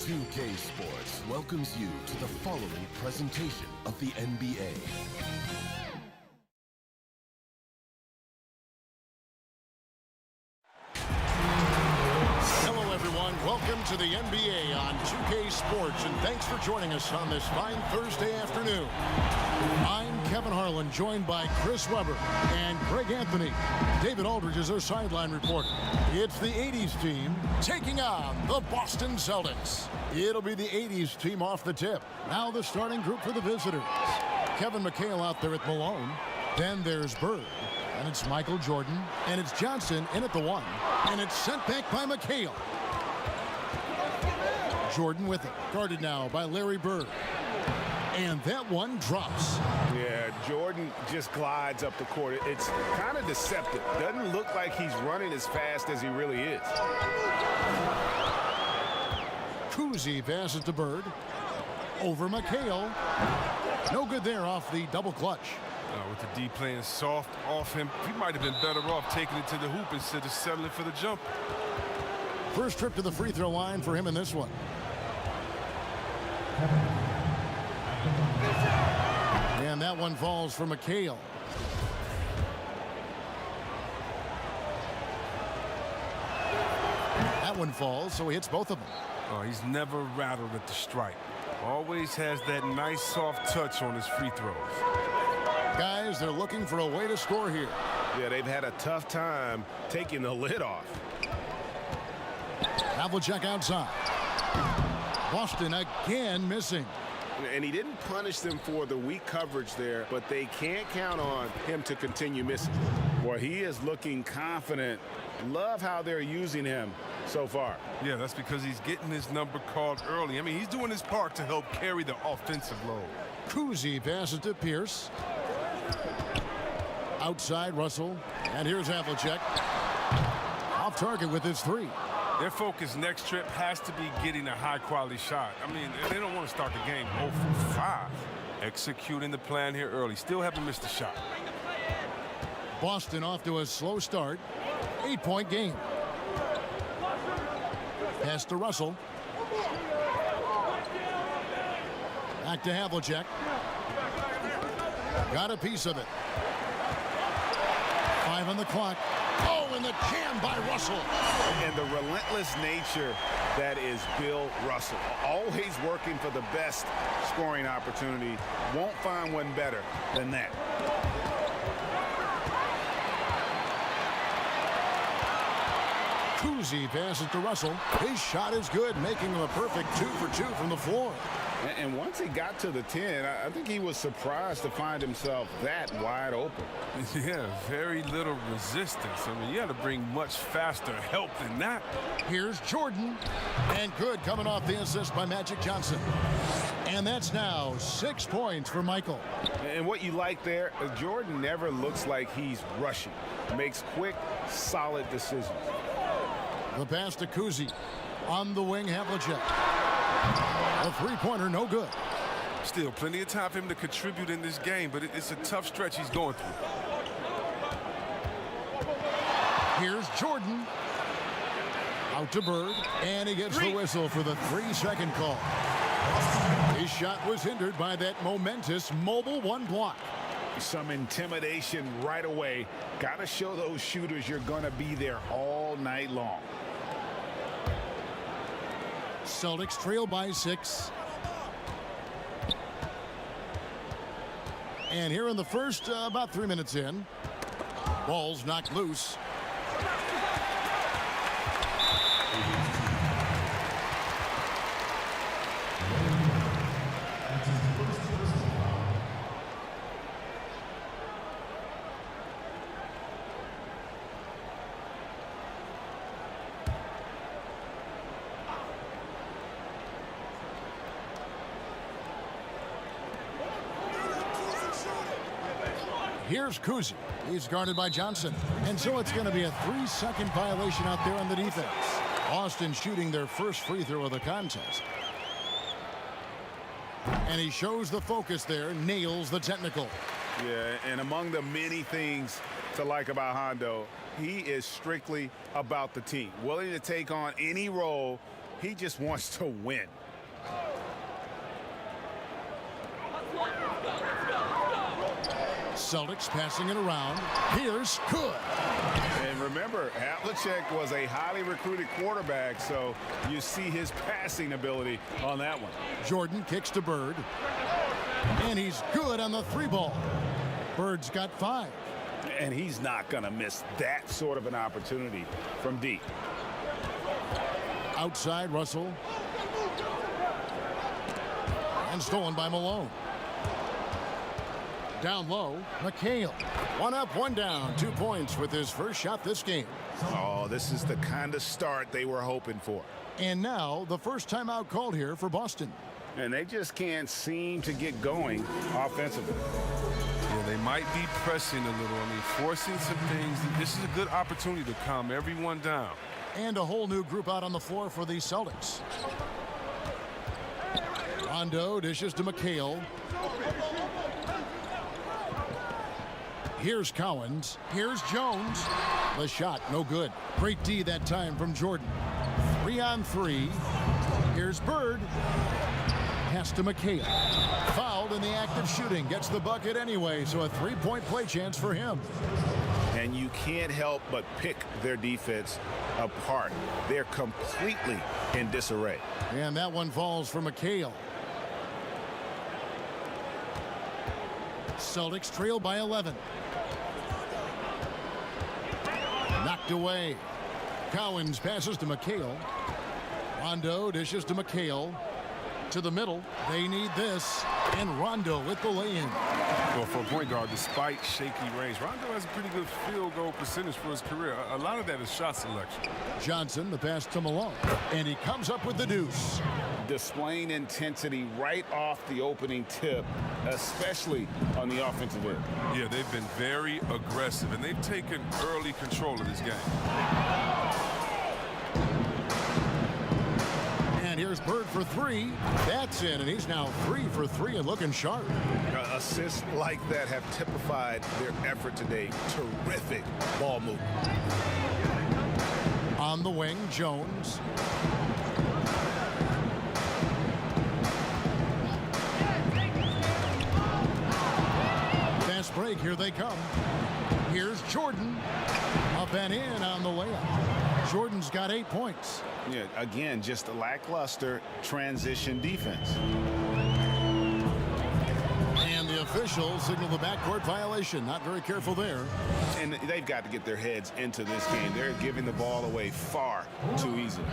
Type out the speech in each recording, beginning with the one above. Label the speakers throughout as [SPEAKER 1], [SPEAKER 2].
[SPEAKER 1] 2K Sports welcomes you to the following presentation of the NBA.
[SPEAKER 2] Hello, everyone. Welcome to the NBA on 2K Sports, and thanks for joining us on this fine Thursday afternoon. I'm Kevin Harlan, joined by Chris Webber and Greg Anthony. David Aldridge is our sideline reporter. It's the 80s team taking on the Boston Celtics. It'll be the 80s team off the tip. Now the starting group for the visitors. Kevin McHale out there at Malone. Then there's Bird. And it's Michael Jordan. And it's Johnson in at the 1. And it's sent back by McHale. Jordan with it. Guarded now by Larry Bird. And that one drops.
[SPEAKER 3] Yeah, Jordan just glides up the court. It's kind of deceptive. Doesn't look like he's running as fast as he really is.
[SPEAKER 2] Cousy passes to Bird. Over McHale. No good there off the double clutch.
[SPEAKER 4] With the D playing soft off him, he might have been better off taking it to the hoop instead of settling for the jump.
[SPEAKER 2] First trip to the free throw line for him in this one. And that one falls for McHale. That one falls, so he hits both of them.
[SPEAKER 4] Oh, he's never rattled at the strike. Always has that nice soft touch on his free throws.
[SPEAKER 2] Guys, they're looking for a way to score here.
[SPEAKER 3] Yeah, they've had a tough time taking the lid off.
[SPEAKER 2] Havlicek outside. Boston again missing.
[SPEAKER 3] And he didn't punish them for the weak coverage there, but they can't count on him to continue missing. Boy, he is looking confident. Love how they're using him so far.
[SPEAKER 4] Yeah, that's because he's getting his number called early. I mean, he's doing his part to help carry the offensive load.
[SPEAKER 2] Cousy passes to Pierce. Outside Russell. And here's Havlicek. Off target with his 3.
[SPEAKER 4] Their focus next trip has to be getting a high-quality shot. I mean, they don't want to start the game 0 for 5. Executing the plan here early. Still haven't missed a shot.
[SPEAKER 2] Boston off to a slow start. 8-point game. Pass to Russell. Back to Havlicek. Got a piece of it. 5 on the clock. Oh, and the jam by Russell.
[SPEAKER 3] And the relentless nature that is Bill Russell. Always working for the best scoring opportunity. Won't find one better than that.
[SPEAKER 2] Cousy passes to Russell. His shot is good, making him a perfect 2 for 2 from the floor.
[SPEAKER 3] And once he got to the 10, I think he was surprised to find himself that wide open.
[SPEAKER 4] Yeah, very little resistance. I mean, you got to bring much faster help than that.
[SPEAKER 2] Here's Jordan. And good coming off the assist by Magic Johnson. And that's now 6 points for Michael.
[SPEAKER 3] And what you like there, Jordan never looks like he's rushing. Makes quick, solid decisions.
[SPEAKER 2] The pass to Cousy. On the wing, Havlicek. A three-pointer, no good.
[SPEAKER 4] Still plenty of time for him to contribute in this game, but it's a tough stretch he's going through.
[SPEAKER 2] Here's Jordan. Out to Bird, and he gets the whistle for the 3-second call. His shot was hindered by that momentous mobile 1 block.
[SPEAKER 3] Some intimidation right away. Got to show those shooters you're going to be there all night long.
[SPEAKER 2] Celtics trail by 6. And here in the first, about 3 minutes in, ball's knocked loose. Here's Cousy. He's guarded by Johnson. And so it's going to be a 3-second violation out there on the defense. Boston shooting their first free throw of the contest. And he shows the focus there, nails the technical.
[SPEAKER 3] Yeah, and among the many things to like about Hondo, he is strictly about the team. Willing to take on any role He just wants to win.
[SPEAKER 2] Celtics passing it around. Here's good.
[SPEAKER 3] And remember, Havlicek was a highly recruited quarterback, so you see his passing ability on that one.
[SPEAKER 2] Jordan kicks to Bird. And he's good on the 3-ball. Bird's got 5.
[SPEAKER 3] And he's not going to miss that sort of an opportunity from deep.
[SPEAKER 2] Outside, Russell. And stolen by Malone. Down low, McHale. 1 up, 1 down. 2 points with his first shot this game.
[SPEAKER 3] Oh, this is the kind of start they were hoping for.
[SPEAKER 2] And now the first timeout called here for Boston.
[SPEAKER 3] And they just can't seem to get going offensively.
[SPEAKER 4] Yeah, they might be pressing a little. I mean, forcing some things. This is a good opportunity to calm everyone down.
[SPEAKER 2] And a whole new group out on the floor for the Celtics. Rondo dishes to McHale. Here's Cowens. Here's Jones. The shot, no good. Great D that time from Jordan. 3-on-3. Here's Bird. Pass to McHale. Fouled in the act of shooting. Gets the bucket anyway, so a 3-point play chance for him.
[SPEAKER 3] And you can't help but pick their defense apart. They're completely in disarray.
[SPEAKER 2] And that one falls for McHale. Celtics trail by 11. Knocked away. Cowens passes to McHale. Rondo dishes to McHale. To the middle. They need this. And Rondo with the lay-in.
[SPEAKER 4] Well, for a point guard, despite shaky range, Rondo has a pretty good field goal percentage for his career. A lot of that is shot selection.
[SPEAKER 2] Johnson, the pass to Malone. And he comes up with the deuce.
[SPEAKER 3] Displaying intensity right off the opening tip, especially on the offensive end.
[SPEAKER 4] Yeah, they've been very aggressive, and they've taken early control of this game.
[SPEAKER 2] And here's Bird for 3. That's in, and he's now 3 for 3 and looking sharp.
[SPEAKER 3] Assists like that have typified their effort today. Terrific ball movement.
[SPEAKER 2] On the wing, Jones. Fast break, here they come. Here's Jordan. Up and in on the layup. Jordan's got 8 points.
[SPEAKER 3] Yeah, again, just a lackluster transition defense.
[SPEAKER 2] And the officials signal the backcourt violation. Not very careful there.
[SPEAKER 3] And they've got to get their heads into this game. They're giving the ball away far too easily.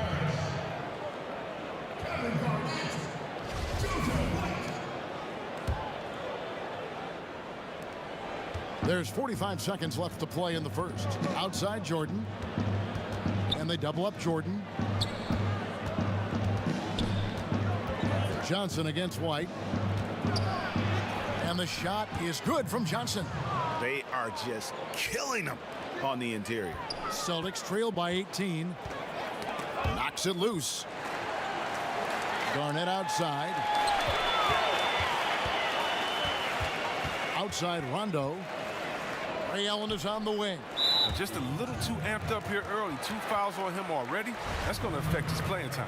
[SPEAKER 2] There's 45 seconds left to play in the first. Outside Jordan. And they double up Jordan. Johnson against White. And the shot is good from Johnson.
[SPEAKER 3] They are just killing them on the interior.
[SPEAKER 2] Celtics trail by 18. Knocks it loose. Garnett outside. Outside Rondo. Ray Allen is on the wing.
[SPEAKER 4] Just a little too amped up here early. 2 fouls on him already. That's going to affect his playing time.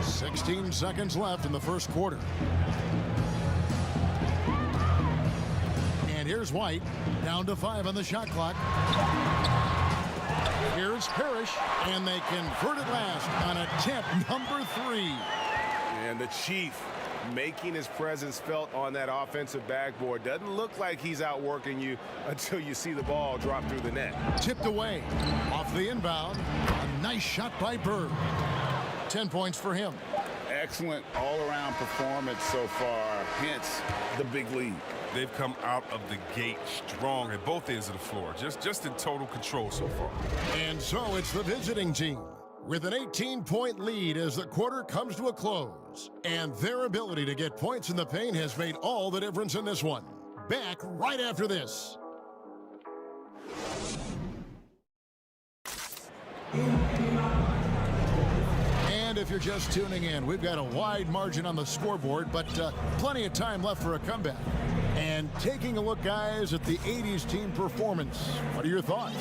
[SPEAKER 2] $16 seconds left in the first quarter. And here's White. Down to 5 on the shot clock. Here's Parrish. And they convert it last on attempt number 3.
[SPEAKER 3] And the Chief making his presence felt on that offensive backboard. Doesn't look like he's outworking you until you see the ball drop through the net.
[SPEAKER 2] Tipped away. Off the inbound. A nice shot by Bird. 10 points for him.
[SPEAKER 3] Excellent all-around performance so far, hence the big lead.
[SPEAKER 4] They've come out of the gate strong at both ends of the floor. Just in total control so far.
[SPEAKER 2] And so it's the visiting team with an 18-point lead as the quarter comes to a close. And their ability to get points in the paint has made all the difference in this one. Back right after this. And if you're just tuning in, we've got a wide margin on the scoreboard, but plenty of time left for a comeback. And taking a look, guys, at the 80s team performance, what are your thoughts?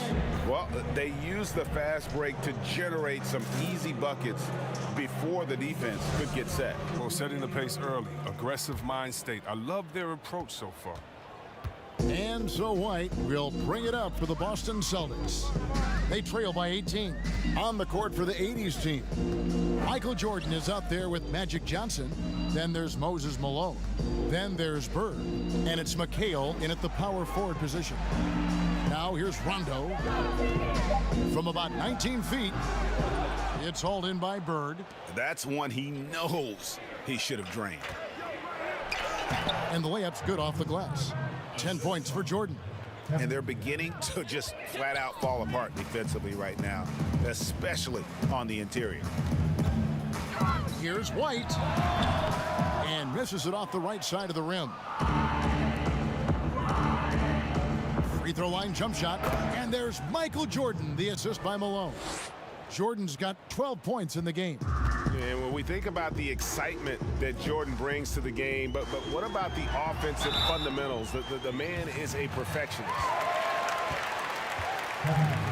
[SPEAKER 3] Well, they used the fast break to generate some easy buckets before the defense could get set.
[SPEAKER 4] Well, setting the pace early, aggressive mind state. I love their approach so far.
[SPEAKER 2] And so White will bring it up for the Boston Celtics. They trail by 18. On the court for the 80s team, Michael Jordan is out there with Magic Johnson. Then there's Moses Malone. Then there's Bird. And it's McHale in at the power forward position. Now here's Rondo. From about 19 feet, it's hauled in by Bird.
[SPEAKER 3] That's one he knows he should have drained.
[SPEAKER 2] And the layup's good off the glass. 10 points for Jordan.
[SPEAKER 3] And they're beginning to just flat out fall apart defensively right now, especially on the interior.
[SPEAKER 2] Here's White. And misses it off the right side of the rim. Free throw line jump shot. And there's Michael Jordan, the assist by Malone. Jordan's got 12 points in the game.
[SPEAKER 3] And when we think about the excitement that Jordan brings to the game, but what about the offensive fundamentals? The man is a perfectionist.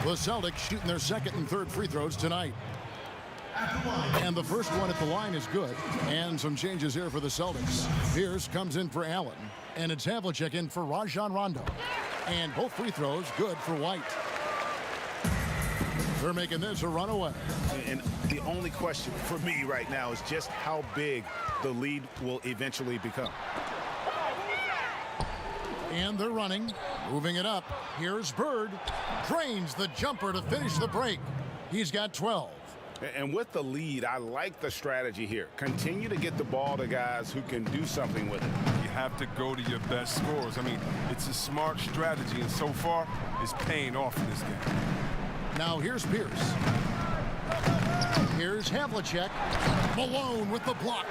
[SPEAKER 2] The Celtics shooting their second and third free throws tonight. And the first one at the line is good. And some changes here for the Celtics. Pierce comes in for Allen. And it's Havlicek in for Rajon Rondo. And both free throws good for White. They're making this a runaway.
[SPEAKER 3] And the only question for me right now is just how big the lead will eventually become.
[SPEAKER 2] And they're running, moving it up. Here's Bird. Drains the jumper to finish the break. He's got 12.
[SPEAKER 3] And with the lead, I like the strategy here. Continue to get the ball to guys who can do something with it.
[SPEAKER 4] You have to go to your best scorers. I mean, it's a smart strategy, and so far, it's paying off in this game.
[SPEAKER 2] Now here's Pierce. Here's Havlicek. Malone with the block.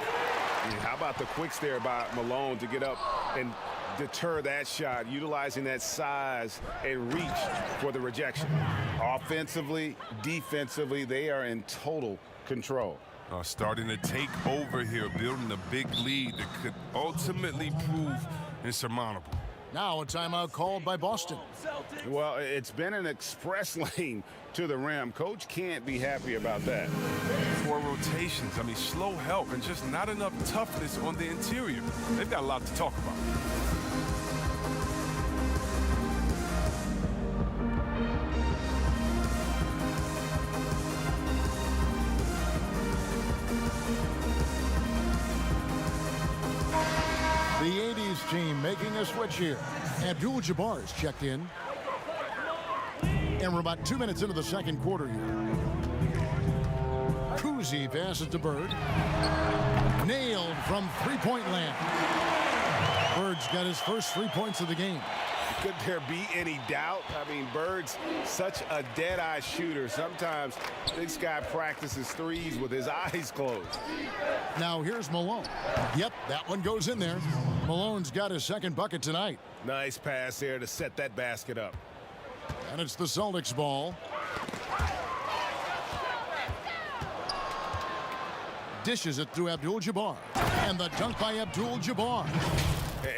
[SPEAKER 3] How about the quicks there by Malone to get up and deter that shot, utilizing that size and reach for the rejection. Offensively, defensively, they are in total control.
[SPEAKER 4] Starting to take over here, building a big lead that could ultimately prove insurmountable.
[SPEAKER 2] Now a timeout called by Boston.
[SPEAKER 3] Well, it's been an express lane to the rim. Coach can't be happy about that.
[SPEAKER 4] 4 rotations. I mean, slow help and just not enough toughness on the interior. They've got a lot to talk about.
[SPEAKER 2] The 80s team making a switch here. Abdul-Jabbar is checked in. And we're about 2 minutes into the second quarter here. Cousy passes to Bird. Nailed from three-point land. Bird's got his first 3 points of the game.
[SPEAKER 3] Could there be any doubt? I mean, Bird's such a dead-eye shooter. Sometimes this guy practices threes with his eyes closed.
[SPEAKER 2] Now here's Malone. Yep, that one goes in there. Malone's got his second bucket tonight.
[SPEAKER 3] Nice pass there to set that basket up.
[SPEAKER 2] And it's the Celtics ball. Dishes it to Abdul-Jabbar. And the dunk by Abdul-Jabbar.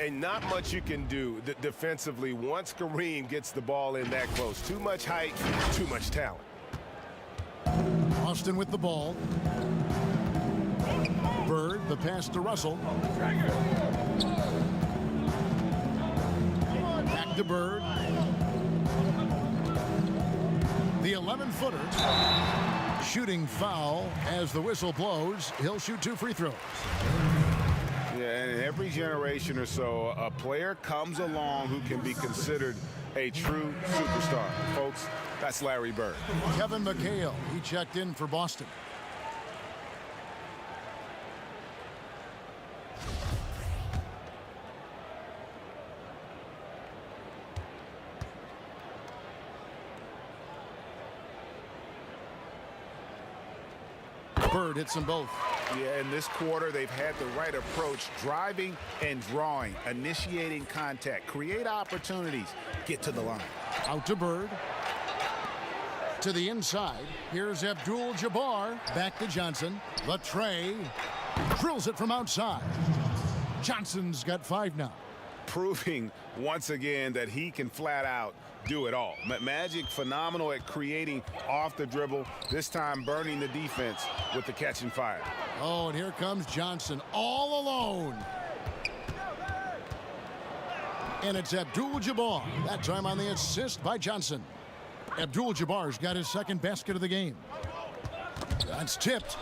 [SPEAKER 3] And not much you can do defensively once Kareem gets the ball in that close. Too much height, too much talent.
[SPEAKER 2] Austin with the ball. Bird, the pass to Russell. Back to Bird. The 11-footer. Shooting foul as the whistle blows. He'll shoot 2 free throws.
[SPEAKER 3] Yeah, and in every generation or so, a player comes along who can be considered a true superstar. Folks, that's Larry Bird.
[SPEAKER 2] Kevin McHale, he checked in for Boston. Bird hits them both.
[SPEAKER 3] Yeah, in this quarter, they've had the right approach, driving and drawing, initiating contact, create opportunities, get to the line.
[SPEAKER 2] Out to Bird. To the inside. Here's Abdul-Jabbar. Back to Johnson. The tray. Drills it from outside. Johnson's got 5 now.
[SPEAKER 3] proving once again that he can flat out do it all. Magic phenomenal at creating off the dribble, this time burning the defense with the catch and fire.
[SPEAKER 2] Oh, and here comes Johnson all alone. And it's Abdul-Jabbar, that time on the assist by Johnson. Abdul-Jabbar's got his second basket of the game. That's tipped.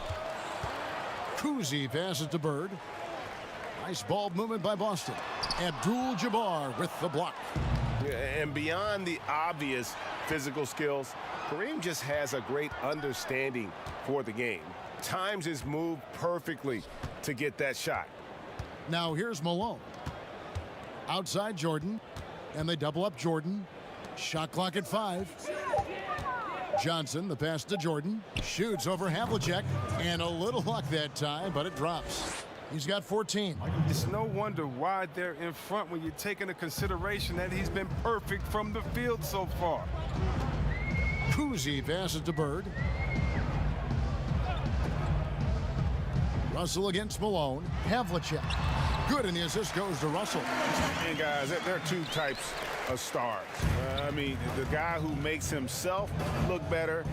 [SPEAKER 2] Cousy passes to Bird. Nice ball movement by Boston. Abdul-Jabbar with the block.
[SPEAKER 3] And beyond the obvious physical skills, Kareem just has a great understanding for the game. Times his move perfectly to get that shot.
[SPEAKER 2] Now here's Malone. Outside Jordan. And they double up Jordan. Shot clock at 5. Johnson, the pass to Jordan. Shoots over Havlicek. And a little luck that time, but it drops. He's got 14.
[SPEAKER 4] It's no wonder why they're in front when you take into consideration that he's been perfect from the field so far.
[SPEAKER 2] Cousy passes to Bird. Russell against Malone. Havlicek. Good, and the assist goes to Russell.
[SPEAKER 3] And guys, there are two types of stars. I mean, the guy who makes himself look better,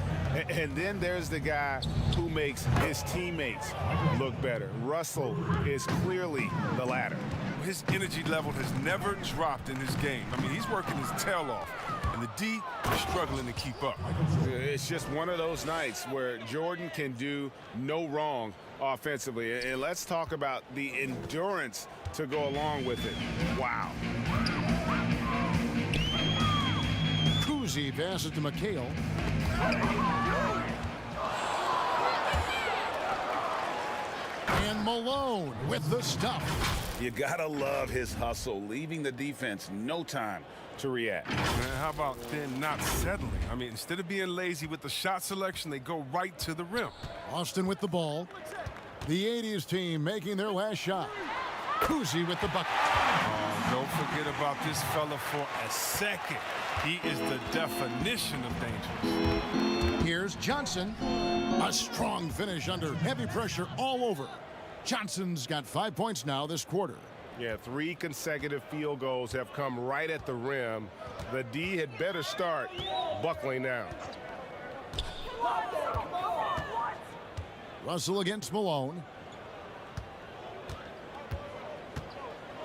[SPEAKER 3] and then there's the guy who makes his teammates look better. Russell is clearly the latter.
[SPEAKER 4] His energy level has never dropped in this game. I mean, he's working his tail off, and the D is struggling to keep up.
[SPEAKER 3] It's just one of those nights where Jordan can do no wrong offensively. And let's talk about the endurance to go along with it. Wow.
[SPEAKER 2] Cousy passes to McHale. And Malone with the stuff.
[SPEAKER 3] You gotta love his hustle, leaving the defense no time to react.
[SPEAKER 4] Man, how about then not settling? I mean, instead of being lazy with the shot selection, they go right to the rim.
[SPEAKER 2] Austin with the ball. The 80s team making their last shot. Cousy with the bucket.
[SPEAKER 4] Oh, don't forget about this fella for a second. He is the definition of dangerous.
[SPEAKER 2] Here's Johnson. A strong finish under heavy pressure all over. Johnson's got 5 points now this quarter.
[SPEAKER 3] Yeah, 3 consecutive field goals have come right at the rim. The D had better start buckling down.
[SPEAKER 2] Russell against Malone.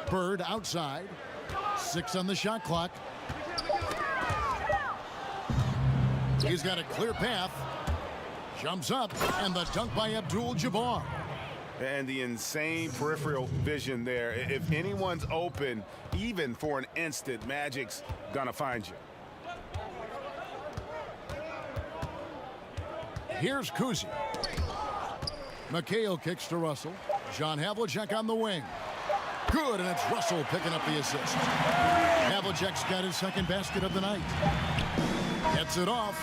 [SPEAKER 2] Bird outside. 6 on the shot clock. He's got a clear path. Jumps up, and the dunk by Abdul-Jabbar.
[SPEAKER 3] And the insane peripheral vision there. If anyone's open, even for an instant, Magic's gonna find you.
[SPEAKER 2] Here's Cousy. McHale kicks to Russell. John Havlicek on the wing. Good, and it's Russell picking up the assist. Havlicek's got his second basket of the night. Gets it off,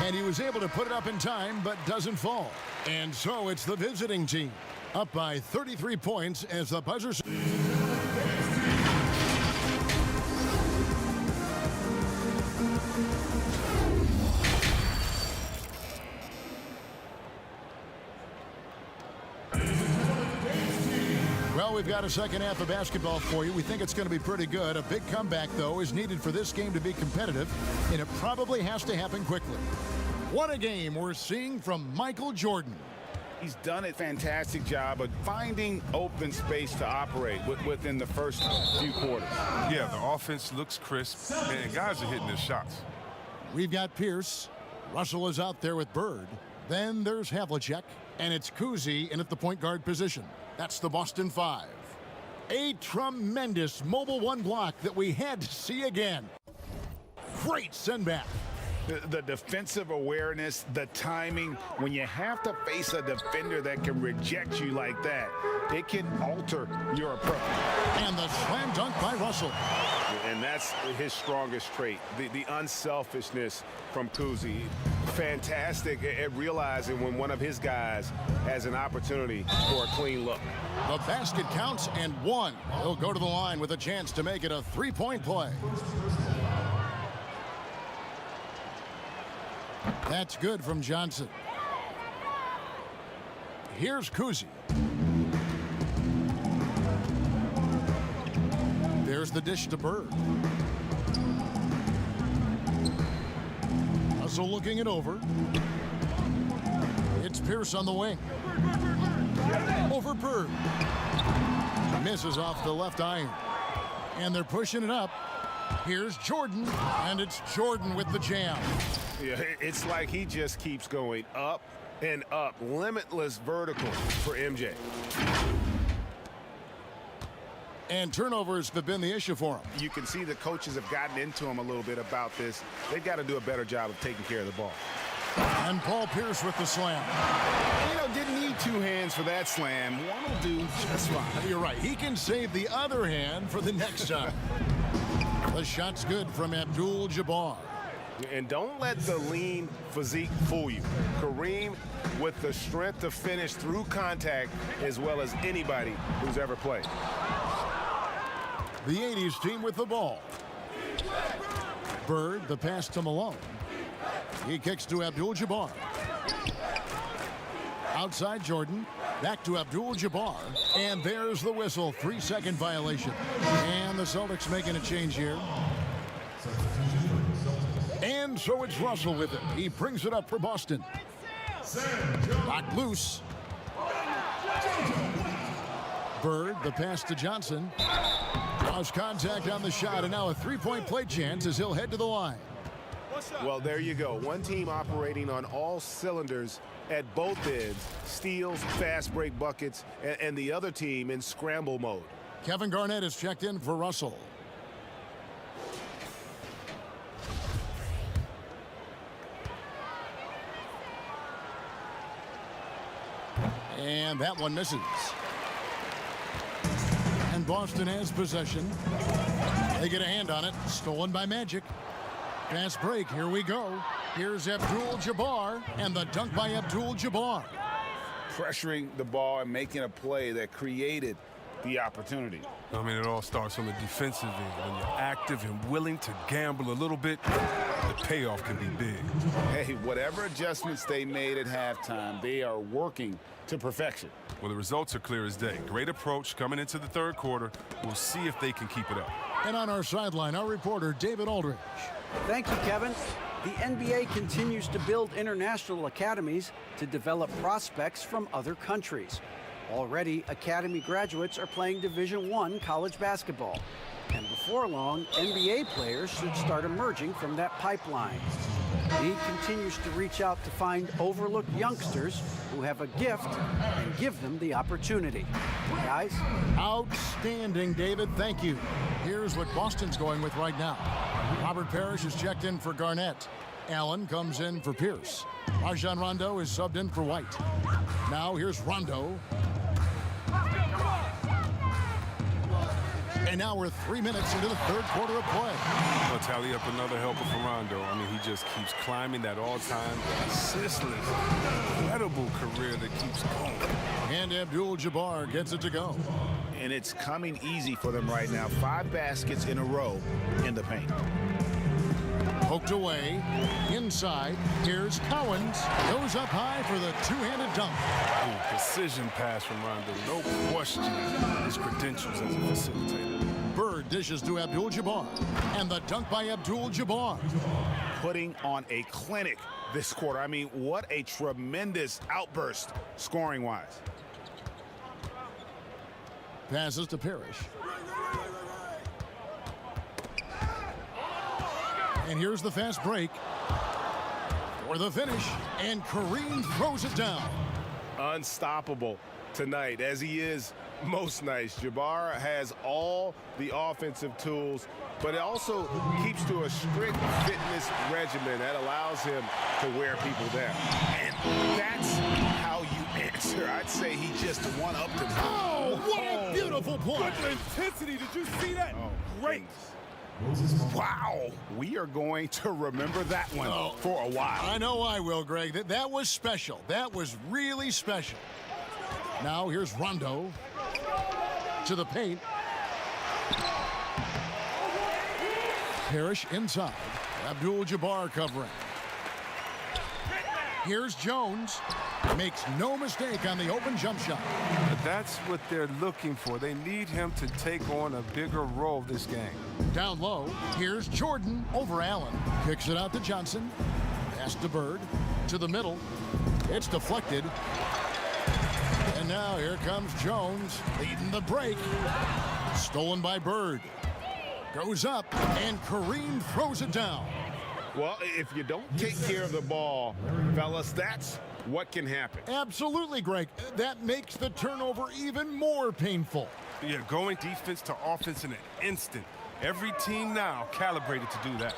[SPEAKER 2] and he was able to put it up in time, but doesn't fall. And so it's the visiting team, up by 33 points as the buzzer. Well, we've got a second half of basketball for you. We think it's going to be pretty good. A big comeback, though, is needed for this game to be competitive, and it probably has to happen quickly. What a game we're seeing from Michael Jordan.
[SPEAKER 3] He's done a fantastic job of finding open space to operate within the first few quarters.
[SPEAKER 4] Yeah, the offense looks crisp, and guys are hitting their shots.
[SPEAKER 2] We've got Pierce. Russell is out there with Bird. Then there's Havlicek, and it's Cousy in at the point guard position. That's the Boston Five. A tremendous mobile one block that we had to see again. Great send back.
[SPEAKER 3] The defensive awareness, the timing, when you have to face a defender that can reject you like that, it can alter your approach.
[SPEAKER 2] And the slam dunk by Russell.
[SPEAKER 3] And that's his strongest trait, the unselfishness from Cousy. Fantastic at realizing when one of his guys has an opportunity for a clean look.
[SPEAKER 2] The basket counts and one. He'll go to the line with a chance to make it a three-point play. That's good from Johnson. Here's Cousy. There's the dish to Bird. Russell looking it over. It's Pierce on the wing. Over Bird. Misses off the left iron. And they're pushing it up. Here's Jordan, and it's Jordan with the jam.
[SPEAKER 3] Yeah, it's like he just keeps going up and up. Limitless vertical for MJ.
[SPEAKER 2] And turnovers have been the issue for him.
[SPEAKER 3] You can see the coaches have gotten into him a little bit about this. They've got to do a better job of taking care of the ball.
[SPEAKER 2] And Paul Pierce with the slam.
[SPEAKER 3] Didn't need two hands for that slam. One will do just fine.
[SPEAKER 2] You're right. He can save the other hand for the next time. The shot's good from Abdul-Jabbar.
[SPEAKER 3] And don't let the lean physique fool you. Kareem with the strength to finish through contact as well as anybody who's ever played.
[SPEAKER 2] The 80s team with the ball. Bird, the pass to Malone. He kicks to Abdul-Jabbar. Outside Jordan. Back to Abdul-Jabbar. And there's the whistle. 3-second violation. And the Celtics making a change here. And so it's Russell with it. He brings it up for Boston. Knocked loose. Bird, the pass to Johnson. Draws contact on the shot, and now a three-point play chance as he'll head to the line.
[SPEAKER 3] Well, there you go. One team operating on all cylinders at both ends. Steals, fast break buckets, and the other team in scramble mode.
[SPEAKER 2] Kevin Garnett is checked in for Russell. And that one misses. And Boston has possession. They get a hand on it. Stolen by Magic. Fast break. Here we go. Here's Abdul-Jabbar. And the dunk by Abdul-Jabbar.
[SPEAKER 3] Pressuring the ball and making a play that created the opportunity.
[SPEAKER 4] I mean, it all starts on the defensive end. When you're active and willing to gamble a little bit, the payoff can be big.
[SPEAKER 3] Hey, whatever adjustments they made at halftime, they are working to perfection.
[SPEAKER 4] Well, the results are clear as day. Great approach coming into the third quarter. We'll see if they can keep it up.
[SPEAKER 2] And on our sideline, our reporter, David Aldridge.
[SPEAKER 5] Thank you, Kevin. The NBA continues to build international academies to develop prospects from other countries. Already, academy graduates are playing Division I college basketball. And before long, NBA players should start emerging from that pipeline. He continues to reach out to find overlooked youngsters who have a gift and give them the opportunity. Guys?
[SPEAKER 2] Outstanding, David. Thank you. Here's what Boston's going with right now. Robert Parrish is checked in for Garnett. Allen comes in for Pierce. Rajon Rondo is subbed in for White. Now here's Rondo. And now we're 3 minutes into the third quarter of play.
[SPEAKER 4] I'll tally up another helper for Rondo. I mean, he just keeps climbing that all-time assistless, incredible career that keeps going.
[SPEAKER 2] And Abdul-Jabbar gets it to go.
[SPEAKER 3] And it's coming easy for them right now. 5 baskets in a row in the paint.
[SPEAKER 2] Poked away. Inside. Here's Cowens. Goes up high for the two-handed dunk.
[SPEAKER 4] Ooh, precision pass from Rondo. No question his credentials as a facilitator.
[SPEAKER 2] Bird dishes to Abdul-Jabbar. And the dunk by Abdul-Jabbar.
[SPEAKER 3] Putting on a clinic this quarter. I mean, what a tremendous outburst scoring-wise.
[SPEAKER 2] Passes to Parrish. And here's the fast break for the finish. And Kareem throws it down.
[SPEAKER 3] Unstoppable tonight, as he is most nights. Jabbar has all the offensive tools, but it also keeps to a strict fitness regimen that allows him to wear people down. And that's how you answer. I'd say he just one-upped him.
[SPEAKER 2] Oh, what a beautiful point.
[SPEAKER 4] Good intensity. Did you see that?
[SPEAKER 3] Oh,
[SPEAKER 4] great.
[SPEAKER 3] Wow. We are going to remember that one for a while.
[SPEAKER 2] I know I will, Greg. That was special. That was really special. Now here's Rondo to the paint. Parrish inside. Abdul-Jabbar covering. Here's Jones. Makes no mistake on the open jump shot.
[SPEAKER 4] That's what they're looking for. They need him to take on a bigger role this game.
[SPEAKER 2] Down low, here's Jordan over Allen. Kicks it out to Johnson. Pass to Bird. To the middle. It's deflected. And now here comes Jones leading the break. Stolen by Bird. Goes up, and Kareem throws it down.
[SPEAKER 3] Well, if you don't take care of the ball, fellas, that's what can happen.
[SPEAKER 2] Absolutely, Greg. That makes the turnover even more painful.
[SPEAKER 4] Yeah, going defense to offense in an instant. Every team now calibrated to do that.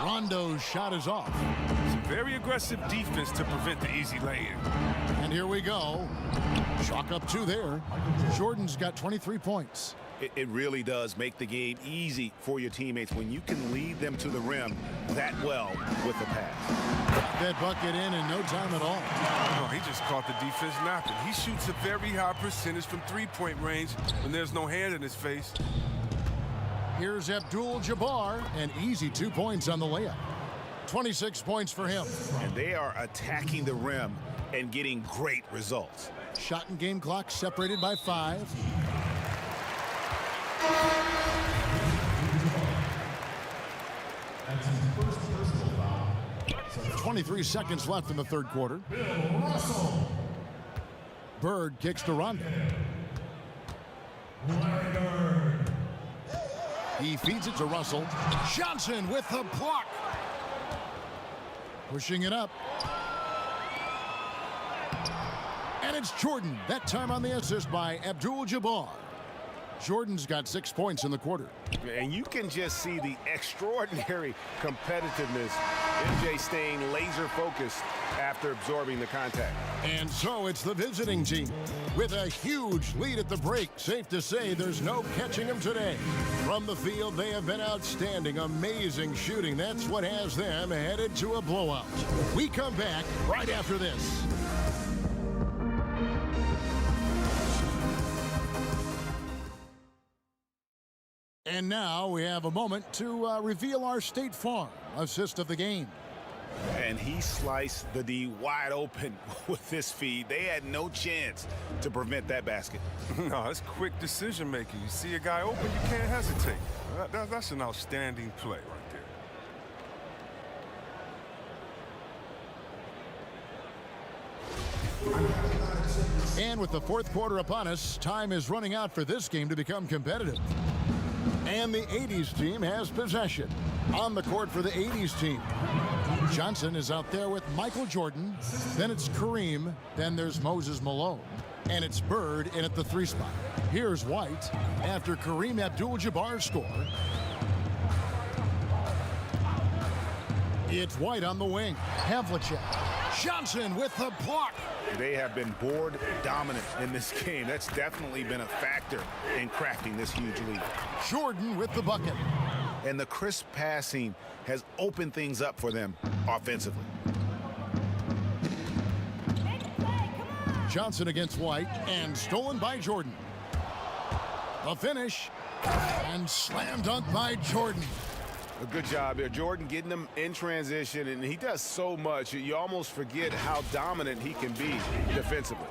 [SPEAKER 2] Rondo's shot is off.
[SPEAKER 4] It's a very aggressive defense to prevent the easy lay-in.
[SPEAKER 2] And here we go. Chalk up 2 there. Jordan's got 23 points.
[SPEAKER 3] It really does make the game easy for your teammates when you can lead them to the rim that well with the pass.
[SPEAKER 2] That bucket in no time at all.
[SPEAKER 4] No, he just caught the defense napping. He shoots a very high percentage from three-point range when there's no hand in his face.
[SPEAKER 2] Here's Abdul-Jabbar, an easy 2 points on the layup. 26 points for him.
[SPEAKER 3] And they are attacking the rim and getting great results.
[SPEAKER 2] Shot and game clock separated by 5. 23 seconds left in the third quarter. Bird kicks to Rondo. He feeds it to Russell. Johnson with the block. Pushing it up. And it's Jordan, that time on the assist by Abdul-Jabbar. Jordan's got 6 points in the quarter.
[SPEAKER 3] And you can just see the extraordinary competitiveness. MJ staying laser focused after absorbing the contact.
[SPEAKER 2] And so it's the visiting team with a huge lead at the break. Safe to say there's no catching them today. From the field, they have been outstanding. Amazing shooting. That's what has them headed to a blowout. We come back right after this. And now we have a moment to reveal our State Farm assist of the game.
[SPEAKER 3] And he sliced the D wide open with this feed. They had no chance to prevent that basket.
[SPEAKER 4] No, it's quick decision making. You see a guy open, you can't hesitate. That's an outstanding play right
[SPEAKER 2] there. And with the fourth quarter upon us, time is running out for this game to become competitive. And the 80s team has possession. On the court for the 80s team. Johnson is out there with Michael Jordan. Then it's Kareem. Then there's Moses Malone. And it's Bird in at the 3 spot. Here's White after Kareem Abdul-Jabbar's score. It's White on the wing. Havlicek. Johnson with the block.
[SPEAKER 3] They have been board dominant in this game. That's definitely been a factor in crafting this huge lead.
[SPEAKER 2] Jordan with the bucket.
[SPEAKER 3] And the crisp passing has opened things up for them offensively.
[SPEAKER 2] Johnson against White and stolen by Jordan. The finish and slam dunk by Jordan.
[SPEAKER 3] A good job there. Jordan getting them in transition, and he does so much. You almost forget how dominant he can be defensively.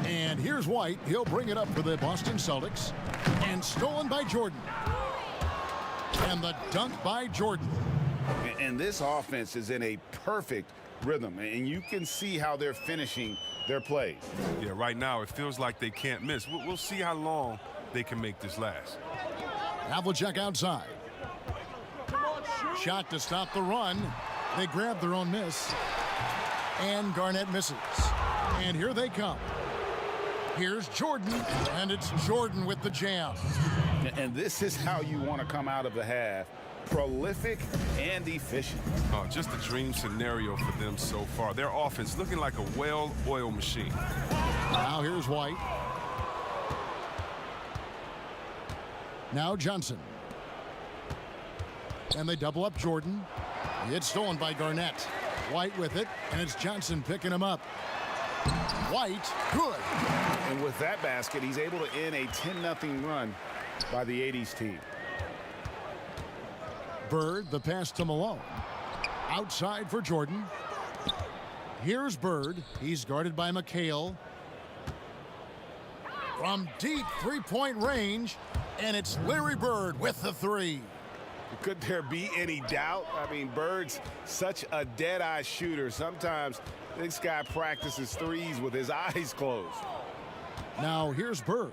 [SPEAKER 2] And here's White. He'll bring it up for the Boston Celtics. And stolen by Jordan. And the dunk by Jordan.
[SPEAKER 3] And this offense is in a perfect rhythm, and you can see how they're finishing their plays.
[SPEAKER 4] Yeah, right now it feels like they can't miss. We'll see how long they can make this last.
[SPEAKER 2] Havlicek outside. Shot to stop the run. They grab their own miss. And Garnett misses. And here they come. Here's Jordan, and it's Jordan with the jam.
[SPEAKER 3] And this is how you want to come out of the half. Prolific and efficient.
[SPEAKER 4] Oh, just a dream scenario for them so far. Their offense looking like a well-oiled machine.
[SPEAKER 2] Now here's White. Now Johnson. And they double up Jordan. It's stolen by Garnett. White with it, and it's Johnson picking him up. White, good.
[SPEAKER 3] And with that basket, he's able to end a 10-0 run by the 80s team.
[SPEAKER 2] Bird, the pass to Malone. Outside for Jordan. Here's Bird. He's guarded by McHale. From deep three-point range, and it's Larry Bird with the three.
[SPEAKER 3] Could there be any doubt? I mean, Bird's such a dead-eye shooter. Sometimes this guy practices threes with his eyes closed.
[SPEAKER 2] Now here's Bird.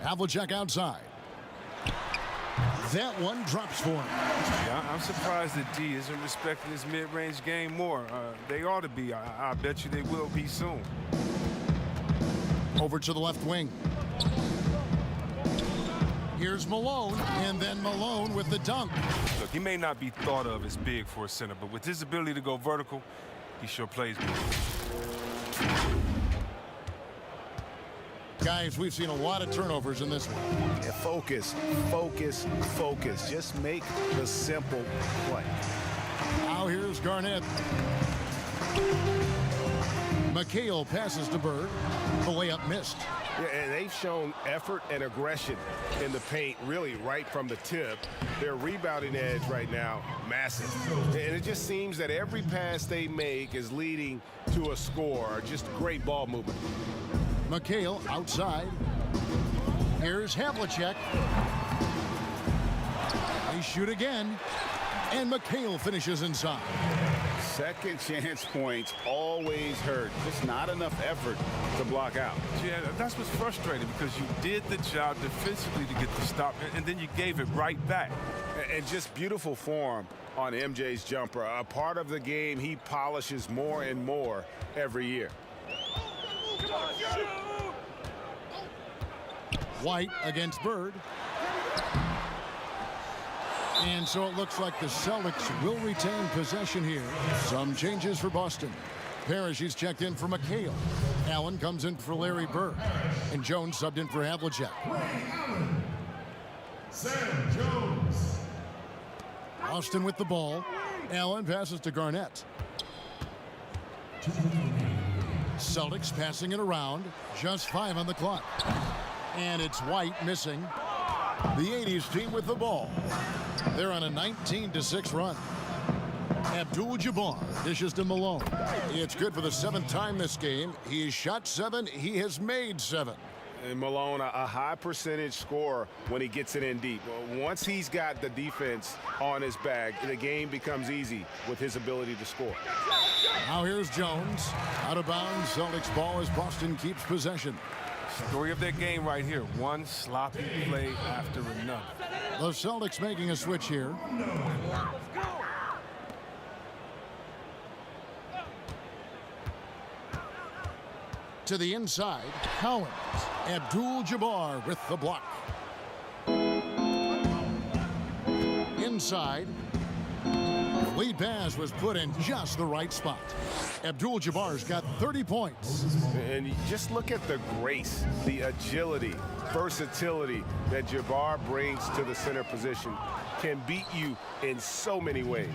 [SPEAKER 2] Havlicek outside. That one drops for him.
[SPEAKER 4] Yeah, I'm surprised that D isn't respecting his mid-range game more. They ought to be. I bet you they will be soon.
[SPEAKER 2] Over to the left wing. Here's Malone, and then Malone with the dunk.
[SPEAKER 4] Look, he may not be thought of as big for a center, but with his ability to go vertical, he sure plays good.
[SPEAKER 2] Guys, we've seen a lot of turnovers in this one.
[SPEAKER 3] Yeah, focus, focus, focus. Just make the simple play.
[SPEAKER 2] Now here's Garnett. McHale passes to Bird. The layup missed.
[SPEAKER 3] Yeah, and they've shown effort and aggression in the paint, really right from the tip. Their rebounding edge right now, massive. And it just seems that every pass they make is leading to a score. Just great ball movement.
[SPEAKER 2] McHale outside. Here's Havlicek. They shoot again. And McHale finishes inside.
[SPEAKER 3] Second chance points always hurt. Just not enough effort to block out.
[SPEAKER 4] Yeah, that's what's frustrating because you did the job defensively to get the stop, and then you gave it right back.
[SPEAKER 3] And just beautiful form on MJ's jumper. A part of the game he polishes more and more every year.
[SPEAKER 2] White against Bird. And so it looks like the Celtics will retain possession here. Some changes for Boston. Parrish is checked in for McHale. Allen comes in for Larry Bird. And Jones subbed in for Havlicek.
[SPEAKER 6] Sam Jones.
[SPEAKER 2] Austin with the ball. Allen passes to Garnett. Celtics passing it around. Just 5 on the clock. And it's White missing. The 80s team with the ball. They're on a 19-6 run. Abdul-Jabbar dishes to Malone. It's good for the 7th time this game. He has shot 7. He has made 7.
[SPEAKER 3] And Malone, a high percentage scorer when he gets it in deep. Once he's got the defense on his back, the game becomes easy with his ability to score.
[SPEAKER 2] Now here's Jones. Out of bounds. Celtics ball as Boston keeps possession.
[SPEAKER 4] Story of their game right here. One sloppy play after another.
[SPEAKER 2] The Celtics making a switch here. To the inside, Collins. Abdul-Jabbar with the block. Inside. Lead pass was put in just the right spot. Abdul-Jabbar's got 30 points.
[SPEAKER 3] And you just look at the grace, the agility, versatility that Jabbar brings to the center position. Can beat you in so many ways.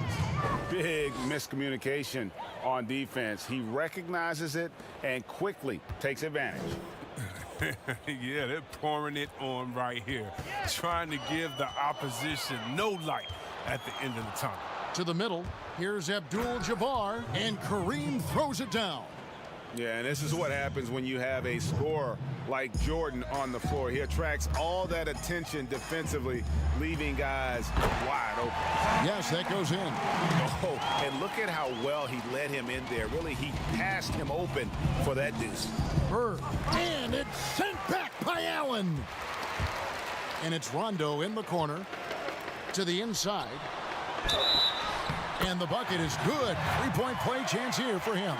[SPEAKER 3] Big miscommunication on defense. He recognizes it and quickly takes advantage.
[SPEAKER 4] Yeah, they're pouring it on right here. Trying to give the opposition no light at the end of the tunnel.
[SPEAKER 2] To the middle, here's Abdul-Jabbar, and Kareem throws it down.
[SPEAKER 3] Yeah, and this is what happens when you have a scorer like Jordan on the floor. He attracts all that attention defensively, leaving guys wide open.
[SPEAKER 2] Yes, that goes in.
[SPEAKER 3] Oh, and look at how well he led him in there. Really, he passed him open for that deuce.
[SPEAKER 2] Bird, and it's sent back by Allen. And it's Rondo in the corner to the inside. And the bucket is good. 3-point play chance here for him.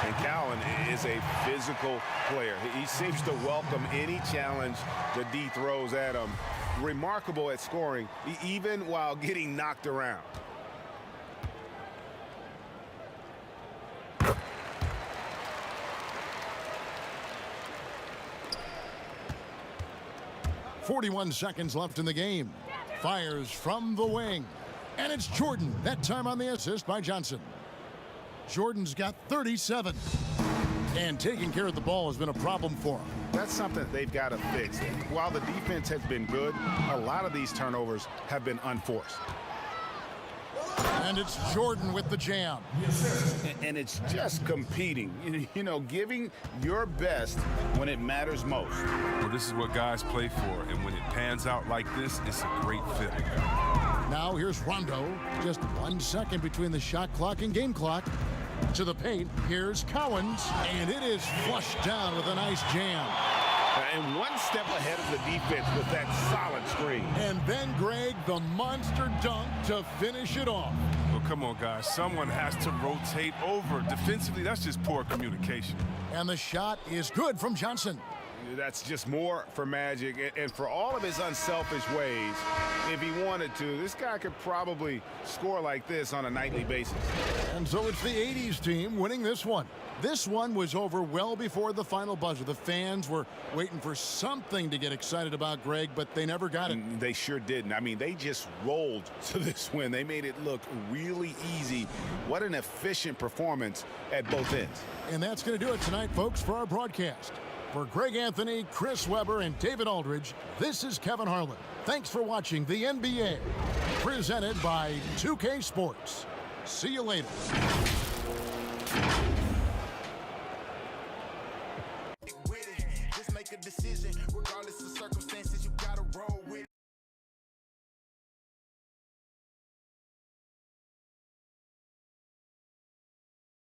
[SPEAKER 3] And Cowan is a physical player. He seems to welcome any challenge the D throws at him. Remarkable at scoring, even while getting knocked around.
[SPEAKER 2] .41 seconds left in the game. Fires from the wing. And it's Jordan, that time on the assist by Johnson. Jordan's got 37. And taking care of the ball has been a problem for him.
[SPEAKER 3] That's something they've got to fix. While the defense has been good, a lot of these turnovers have been unforced.
[SPEAKER 2] And it's Jordan with the jam.
[SPEAKER 3] And it's just competing, you know, giving your best when it matters most.
[SPEAKER 4] Well, this is what guys play for, and when it pans out like this, it's a great fit.
[SPEAKER 2] Now here's Rondo. Just 1 second between the shot clock and game clock. To the paint, here's Cowens, and it is flushed down with a nice jam.
[SPEAKER 3] And one step ahead of the defense with that solid screen.
[SPEAKER 2] And then, Greg, the monster dunk to finish it off.
[SPEAKER 4] Well, come on, guys. Someone has to rotate over. Defensively, that's just poor communication.
[SPEAKER 2] And the shot is good from Johnson.
[SPEAKER 3] That's just more for Magic. And for all of his unselfish ways, if he wanted to, this guy could probably score like this on a nightly basis.
[SPEAKER 2] And so it's the 80s team winning this one. This one was over well before the final buzzer. The fans were waiting for something to get excited about, Greg, but they never got it.
[SPEAKER 3] They sure didn't. I mean, they just rolled to this win. They made it look really easy. What an efficient performance at both ends.
[SPEAKER 2] And that's going to do it tonight, folks, for our broadcast. For Greg Anthony, Chris Webber, and David Aldridge, this is Kevin Harlan. Thanks for watching the NBA, presented by 2K Sports. See you later.
[SPEAKER 7] Just make a decision, regardless of circumstances, you gotta roll.